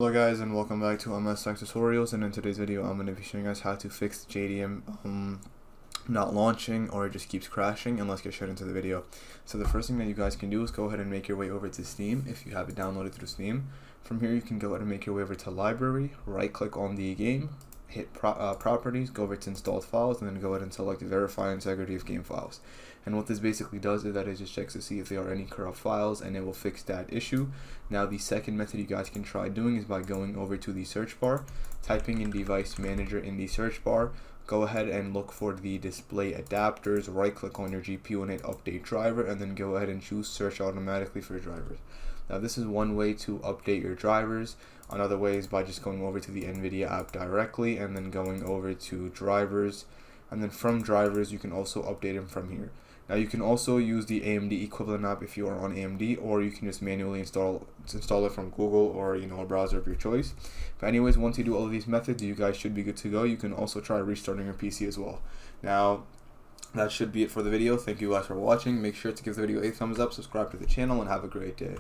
Hello guys, and welcome back to MS Tech Tutorials, and in today's video I'm going to be showing you guys how to fix JDM not launching or it just keeps crashing. And let's get straight into the video. So the first thing that you guys can do is go ahead and make your way over to Steam if you have it downloaded through Steam. From here you can go ahead and make your way over to Library, right click on the game, hit Properties, go over to Installed Files, and then go ahead and select Verify Integrity of Game Files. And what this basically does is that it just checks to see if there are any corrupt files, and it will fix that issue. Now the second method you guys can try doing is by going over to the search bar, typing in Device Manager in the search bar, go ahead and look for the display adapters, right click on your GPU and hit update driver, and then go ahead and choose search automatically for drivers. Now this is one way to update your drivers. Another way is by just going over to the NVIDIA app directly and then going over to drivers, and then from drivers you can also update them from here. Now you can also use the AMD equivalent app if you are on AMD, or you can just manually install it from Google or a browser of your choice. But anyways, once you do all of these methods, you guys should be good to go. You can also try restarting your PC as well. Now that should be it for the video. Thank you guys for watching. Make sure to give the video a thumbs up, subscribe to the channel, and have a great day.